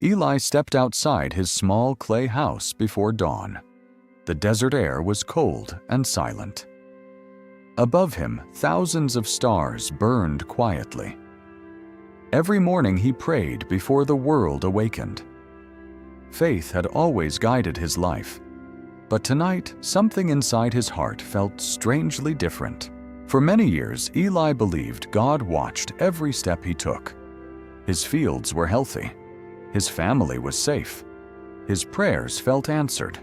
Eli stepped outside his small clay house before dawn. The desert air was cold and silent. Above him, thousands of stars burned quietly. Every morning he prayed before the world awakened. Faith had always guided his life, but tonight something inside his heart felt strangely different. For many years, Eli believed God watched every step he took. His fields were healthy. His family was safe. His prayers felt answered.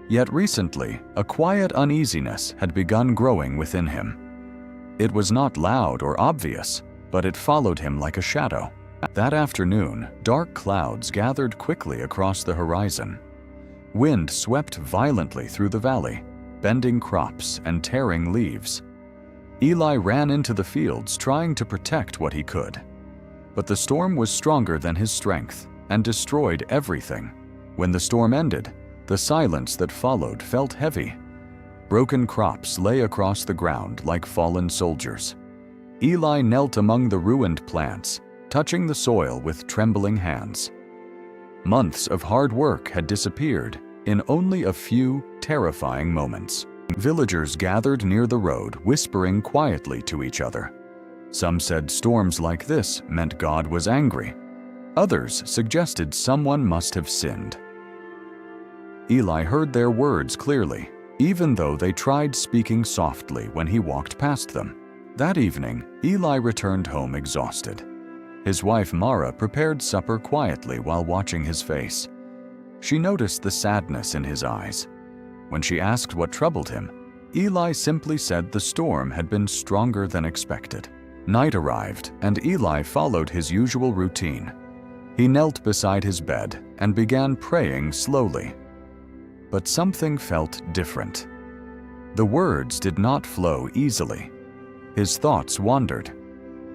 Yet recently, a quiet uneasiness had begun growing within him. It was not loud or obvious, but it followed him like a shadow. That afternoon, dark clouds gathered quickly across the horizon. Wind swept violently through the valley, bending crops and tearing leaves. Eli ran into the fields trying to protect what he could. But the storm was stronger than his strength and destroyed everything. When the storm ended, the silence that followed felt heavy. Broken crops lay across the ground like fallen soldiers. Eli knelt among the ruined plants, touching the soil with trembling hands. Months of hard work had disappeared in only a few terrifying moments. Villagers gathered near the road, whispering quietly to each other. Some said storms like this meant God was angry. Others suggested someone must have sinned. Eli heard their words clearly, even though they tried speaking softly when he walked past them. That evening, Eli returned home exhausted. His wife Mara prepared supper quietly while watching his face. She noticed the sadness in his eyes. When she asked what troubled him, Eli simply said the storm had been stronger than expected. Night arrived, and Eli followed his usual routine. He knelt beside his bed and began praying slowly. But something felt different. The words did not flow easily. His thoughts wandered.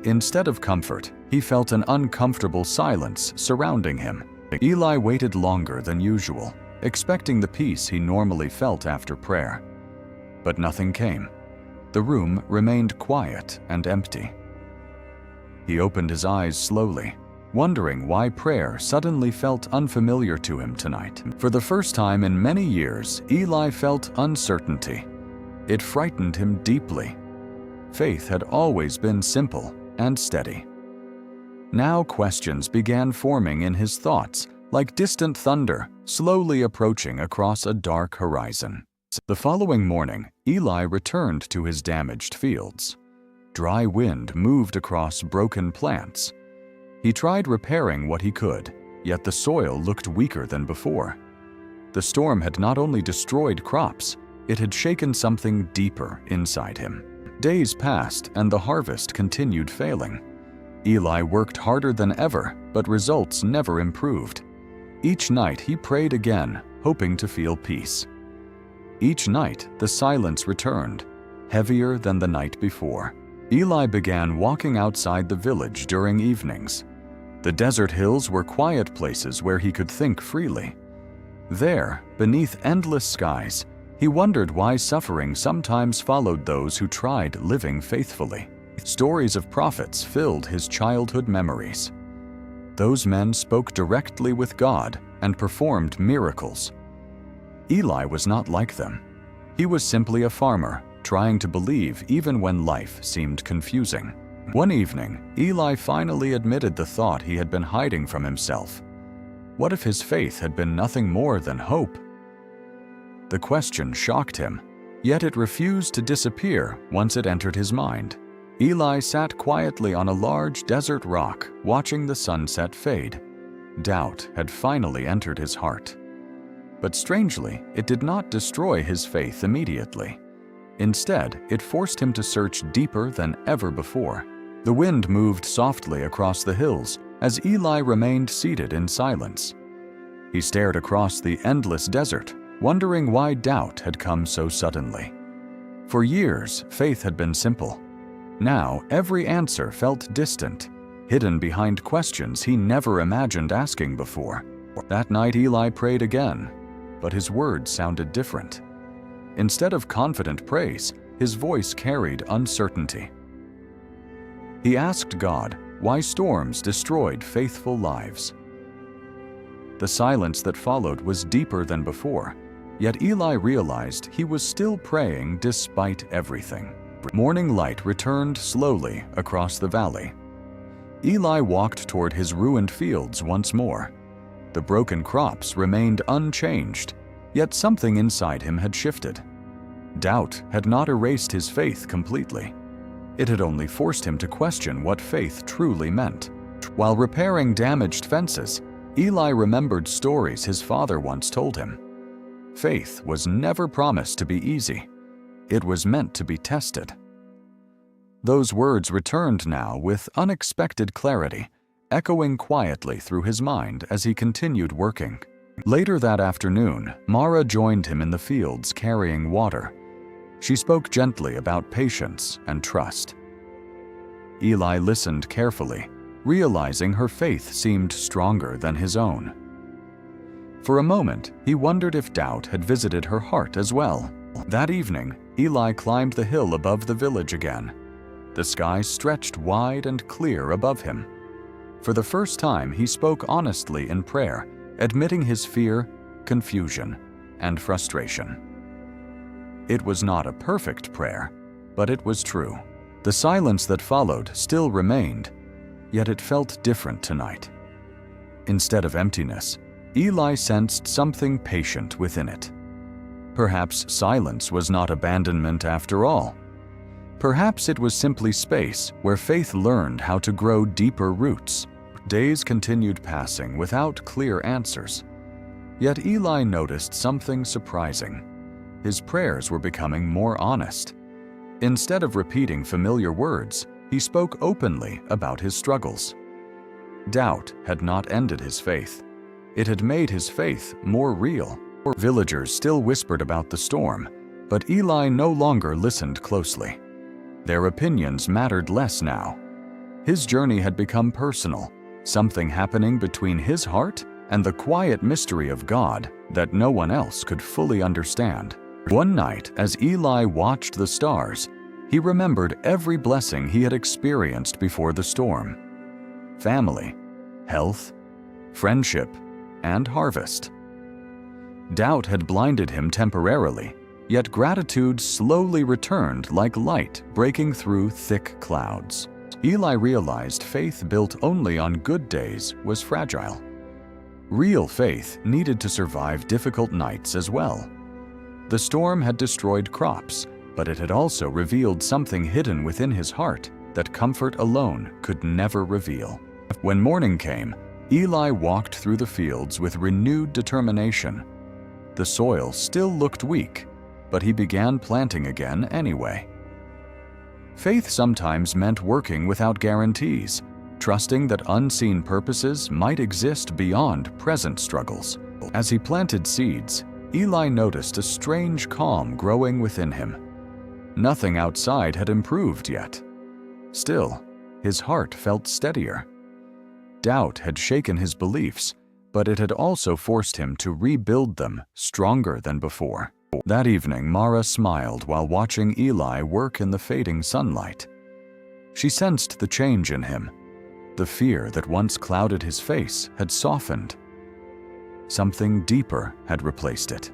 Instead of comfort, he felt an uncomfortable silence surrounding him. Eli waited longer than usual, expecting the peace he normally felt after prayer. But nothing came. The room remained quiet and empty. He opened his eyes slowly, wondering why prayer suddenly felt unfamiliar to him tonight. For the first time in many years, Eli felt uncertainty. It frightened him deeply. Faith had always been simple and steady. Now questions began forming in his thoughts, like distant thunder slowly approaching across a dark horizon. The following morning, Eli returned to his damaged fields. Dry wind moved across broken plants. He tried repairing what he could, yet the soil looked weaker than before. The storm had not only destroyed crops, it had shaken something deeper inside him. Days passed and the harvest continued failing. Eli worked harder than ever, but results never improved. Each night he prayed again, hoping to feel peace. Each night the silence returned, heavier than the night before. Eli began walking outside the village during evenings. The desert hills were quiet places where he could think freely. There, beneath endless skies, he wondered why suffering sometimes followed those who tried living faithfully. Stories of prophets filled his childhood memories. Those men spoke directly with God and performed miracles. Eli was not like them. He was simply a farmer, trying to believe even when life seemed confusing. One evening, Eli finally admitted the thought he had been hiding from himself. What if his faith had been nothing more than hope? The question shocked him, yet it refused to disappear once it entered his mind. Eli sat quietly on a large desert rock, watching the sunset fade. Doubt had finally entered his heart. But strangely, it did not destroy his faith immediately. Instead, it forced him to search deeper than ever before. The wind moved softly across the hills as Eli remained seated in silence. He stared across the endless desert, wondering why doubt had come so suddenly. For years, faith had been simple. Now, every answer felt distant, hidden behind questions he never imagined asking before. That night, Eli prayed again, but his words sounded different. Instead of confident praise, his voice carried uncertainty. He asked God why storms destroyed faithful lives. The silence that followed was deeper than before, yet Eli realized he was still praying despite everything. Morning light returned slowly across the valley. Eli walked toward his ruined fields once more. The broken crops remained unchanged, yet something inside him had shifted. Doubt had not erased his faith completely. It had only forced him to question what faith truly meant. While repairing damaged fences, Eli remembered stories his father once told him. Faith was never promised to be easy. It was meant to be tested. Those words returned now with unexpected clarity, echoing quietly through his mind as he continued working. Later that afternoon, Mara joined him in the fields carrying water. She spoke gently about patience and trust. Eli listened carefully, realizing her faith seemed stronger than his own. For a moment, he wondered if doubt had visited her heart as well. That evening, Eli climbed the hill above the village again. The sky stretched wide and clear above him. For the first time, he spoke honestly in prayer, admitting his fear, confusion, and frustration. It was not a perfect prayer, but it was true. The silence that followed still remained, yet it felt different tonight. Instead of emptiness, Eli sensed something patient within it. Perhaps silence was not abandonment after all. Perhaps it was simply space where faith learned how to grow deeper roots. Days continued passing without clear answers. Yet Eli noticed something surprising. His prayers were becoming more honest. Instead of repeating familiar words, he spoke openly about his struggles. Doubt had not ended his faith. It had made his faith more real. Villagers still whispered about the storm, but Eli no longer listened closely. Their opinions mattered less now. His journey had become personal, something happening between his heart and the quiet mystery of God that no one else could fully understand. One night, as Eli watched the stars, he remembered every blessing he had experienced before the storm. Family, health, friendship, and harvest. Doubt had blinded him temporarily, yet gratitude slowly returned like light breaking through thick clouds. Eli realized faith built only on good days was fragile. Real faith needed to survive difficult nights as well. The storm had destroyed crops, but it had also revealed something hidden within his heart that comfort alone could never reveal. When morning came, Eli walked through the fields with renewed determination. The soil still looked weak, but he began planting again anyway. Faith sometimes meant working without guarantees, trusting that unseen purposes might exist beyond present struggles. As he planted seeds, Eli noticed a strange calm growing within him. Nothing outside had improved yet. Still, his heart felt steadier. Doubt had shaken his beliefs, but it had also forced him to rebuild them stronger than before. That evening, Mara smiled while watching Eli work in the fading sunlight. She sensed the change in him. The fear that once clouded his face had softened. Something deeper had replaced it.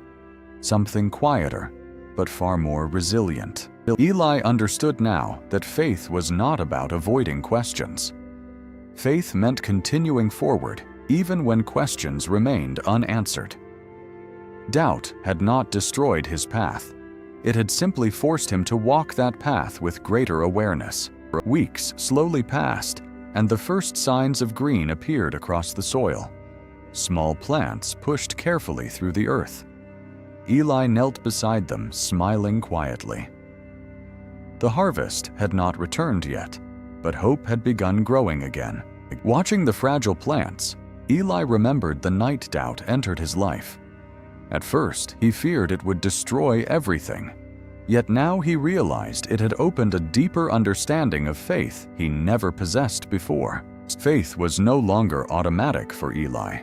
Something quieter, but far more resilient. Eli understood now that faith was not about avoiding questions. Faith meant continuing forward, even when questions remained unanswered. Doubt had not destroyed his path. It had simply forced him to walk that path with greater awareness. Weeks slowly passed, and the first signs of green appeared across the soil. Small plants pushed carefully through the earth. Eli knelt beside them, smiling quietly. The harvest had not returned yet, but hope had begun growing again. Watching the fragile plants, Eli remembered the night doubt entered his life. At first, he feared it would destroy everything. Yet now he realized it had opened a deeper understanding of faith he never possessed before. Faith was no longer automatic for Eli.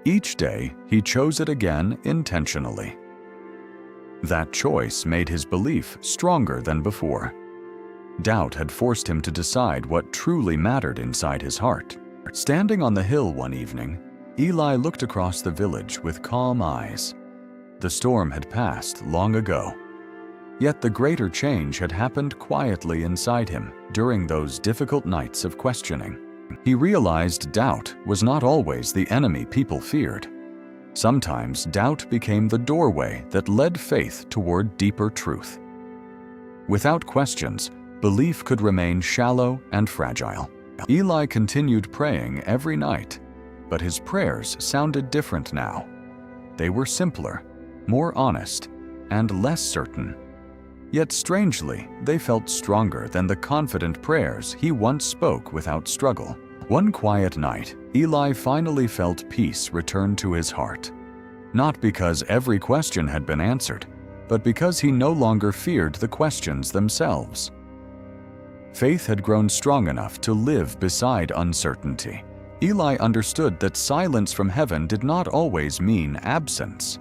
Each day, he chose it again intentionally. That choice made his belief stronger than before. Doubt had forced him to decide what truly mattered inside his heart. Standing on the hill one evening, Eli looked across the village with calm eyes. The storm had passed long ago. Yet the greater change had happened quietly inside him during those difficult nights of questioning. He realized doubt was not always the enemy people feared. Sometimes doubt became the doorway that led faith toward deeper truth. Without questions, belief could remain shallow and fragile. Eli continued praying every night, but his prayers sounded different now. They were simpler, more honest, and less certain. Yet strangely, they felt stronger than the confident prayers he once spoke without struggle. One quiet night, Eli finally felt peace return to his heart. Not because every question had been answered, but because he no longer feared the questions themselves. Faith had grown strong enough to live beside uncertainty. Eli understood that silence from heaven did not always mean absence.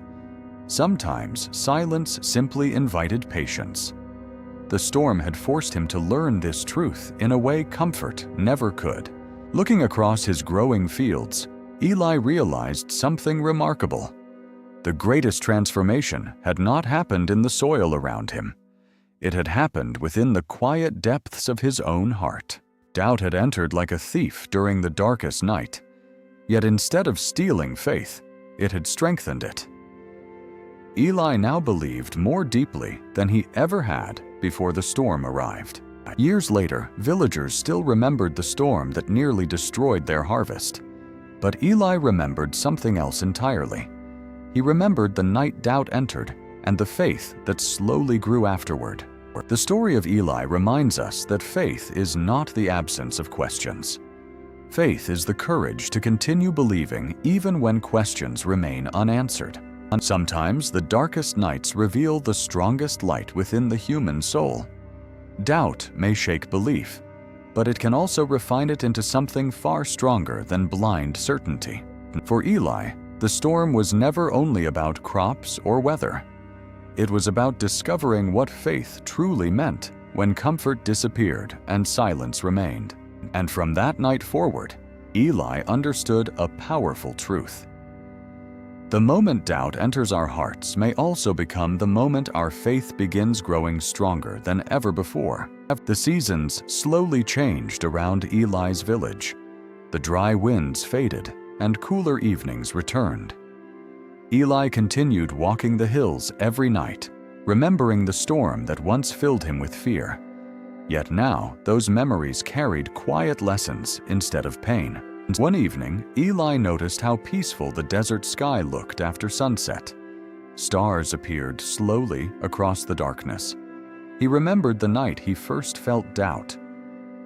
Sometimes silence simply invited patience. The storm had forced him to learn this truth in a way comfort never could. Looking across his growing fields, Eli realized something remarkable. The greatest transformation had not happened in the soil around him. It had happened within the quiet depths of his own heart. Doubt had entered like a thief during the darkest night. Yet instead of stealing faith, it had strengthened it. Eli now believed more deeply than he ever had before the storm arrived. Years later, villagers still remembered the storm that nearly destroyed their harvest. But Eli remembered something else entirely. He remembered the night doubt entered and the faith that slowly grew afterward. The story of Eli reminds us that faith is not the absence of questions. Faith is the courage to continue believing even when questions remain unanswered. Sometimes the darkest nights reveal the strongest light within the human soul. Doubt may shake belief, but it can also refine it into something far stronger than blind certainty. For Eli, the storm was never only about crops or weather. It was about discovering what faith truly meant when comfort disappeared and silence remained. And from that night forward, Eli understood a powerful truth. The moment doubt enters our hearts may also become the moment our faith begins growing stronger than ever before. The seasons slowly changed around Eli's village. The dry winds faded and cooler evenings returned. Eli continued walking the hills every night, remembering the storm that once filled him with fear. Yet now, those memories carried quiet lessons instead of pain. One evening, Eli noticed how peaceful the desert sky looked after sunset. Stars appeared slowly across the darkness. He remembered the night he first felt doubt.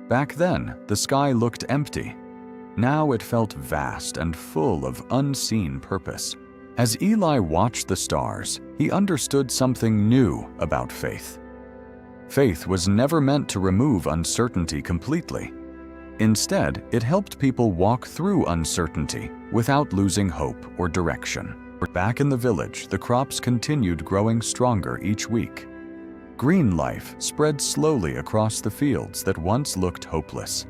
Back then, the sky looked empty. Now it felt vast and full of unseen purpose. As Eli watched the stars, he understood something new about faith. Faith was never meant to remove uncertainty completely. Instead, it helped people walk through uncertainty without losing hope or direction. Back in the village, the crops continued growing stronger each week. Green life spread slowly across the fields that once looked hopeless.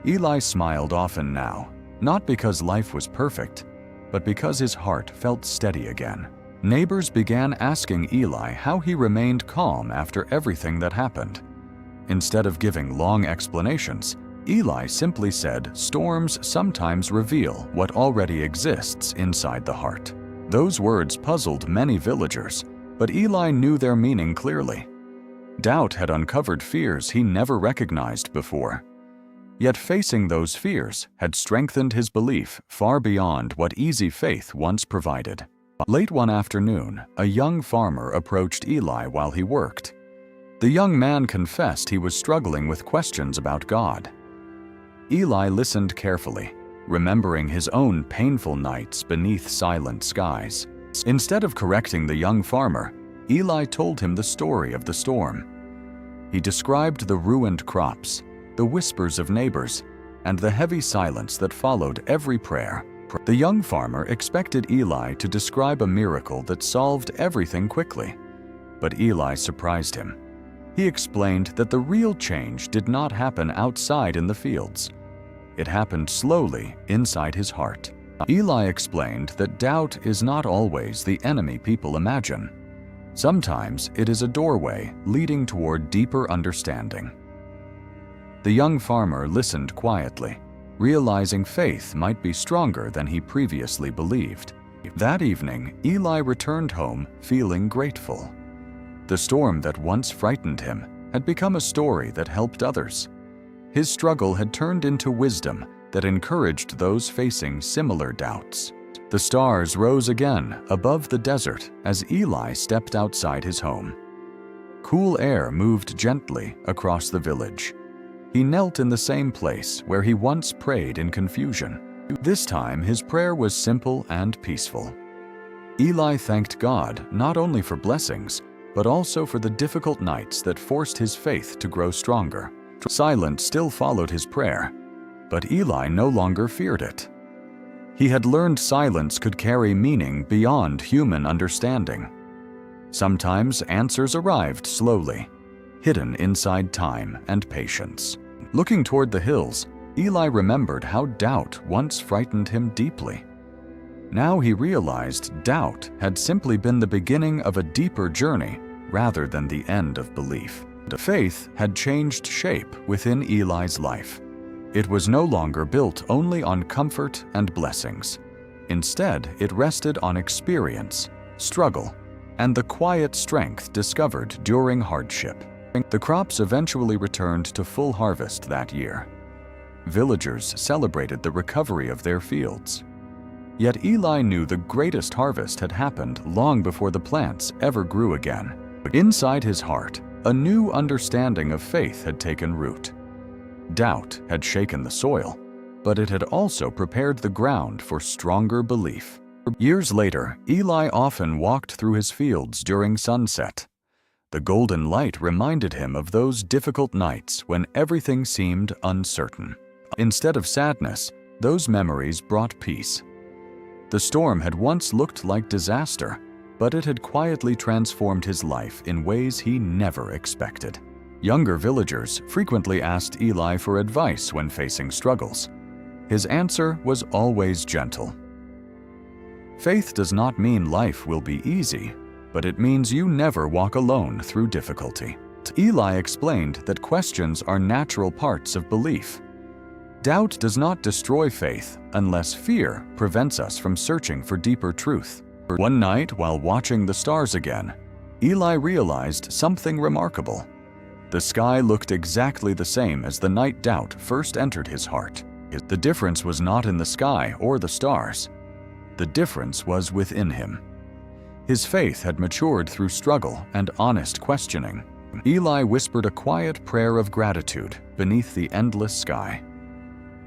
Eli smiled often now, not because life was perfect, but because his heart felt steady again. Neighbors began asking Eli how he remained calm after everything that happened. Instead of giving long explanations, Eli simply said storms sometimes reveal what already exists inside the heart. Those words puzzled many villagers, but Eli knew their meaning clearly. Doubt had uncovered fears he never recognized before. Yet facing those fears had strengthened his belief far beyond what easy faith once provided. Late one afternoon, a young farmer approached Eli while he worked. The young man confessed he was struggling with questions about God. Eli listened carefully, remembering his own painful nights beneath silent skies. Instead of correcting the young farmer, Eli told him the story of the storm. He described the ruined crops, the whispers of neighbors, and the heavy silence that followed every prayer. The young farmer expected Eli to describe a miracle that solved everything quickly, but Eli surprised him. He explained that the real change did not happen outside in the fields. It happened slowly inside his heart. Eli explained that doubt is not always the enemy people imagine. Sometimes it is a doorway leading toward deeper understanding. The young farmer listened quietly, realizing faith might be stronger than he previously believed. That evening, Eli returned home feeling grateful. The storm that once frightened him had become a story that helped others. His struggle had turned into wisdom that encouraged those facing similar doubts. The stars rose again above the desert as Eli stepped outside his home. Cool air moved gently across the village. He knelt in the same place where he once prayed in confusion. This time, his prayer was simple and peaceful. Eli thanked God not only for blessings, but also for the difficult nights that forced his faith to grow stronger. Silence still followed his prayer, but Eli no longer feared it. He had learned silence could carry meaning beyond human understanding. Sometimes answers arrived slowly, hidden inside time and patience. Looking toward the hills, Eli remembered how doubt once frightened him deeply. Now he realized doubt had simply been the beginning of a deeper journey rather than the end of belief. Faith had changed shape within Eli's life. It was no longer built only on comfort and blessings. Instead, it rested on experience, struggle, and the quiet strength discovered during hardship. The crops eventually returned to full harvest that year. Villagers celebrated the recovery of their fields. Yet Eli knew the greatest harvest had happened long before the plants ever grew again. Inside his heart, a new understanding of faith had taken root. Doubt had shaken the soil, but it had also prepared the ground for stronger belief. Years later, Eli often walked through his fields during sunset. The golden light reminded him of those difficult nights when everything seemed uncertain. Instead of sadness, those memories brought peace. The storm had once looked like disaster, but it had quietly transformed his life in ways he never expected. Younger villagers frequently asked Eli for advice when facing struggles. His answer was always gentle. Faith does not mean life will be easy, but it means you never walk alone through difficulty. Eli explained that questions are natural parts of belief. Doubt does not destroy faith unless fear prevents us from searching for deeper truth. One night, while watching the stars again, Eli realized something remarkable. The sky looked exactly the same as the night doubt first entered his heart. The difference was not in the sky or the stars. The difference was within him. His faith had matured through struggle and honest questioning. Eli whispered a quiet prayer of gratitude beneath the endless sky.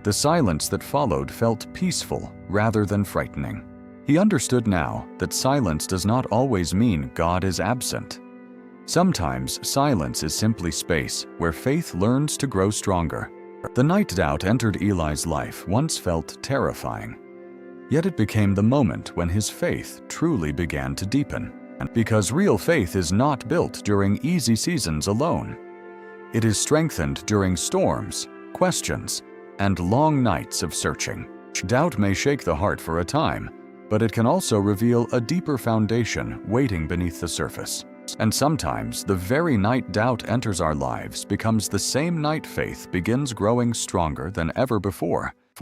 The silence that followed felt peaceful rather than frightening. He understood now that silence does not always mean God is absent. Sometimes silence is simply space where faith learns to grow stronger. The night doubt entered Eli's life once felt terrifying. Yet it became the moment when his faith truly began to deepen. And because real faith is not built during easy seasons alone. It is strengthened during storms, questions, and long nights of searching. Doubt may shake the heart for a time, but it can also reveal a deeper foundation waiting beneath the surface. And sometimes, the very night doubt enters our lives becomes the same night faith begins growing stronger than ever before.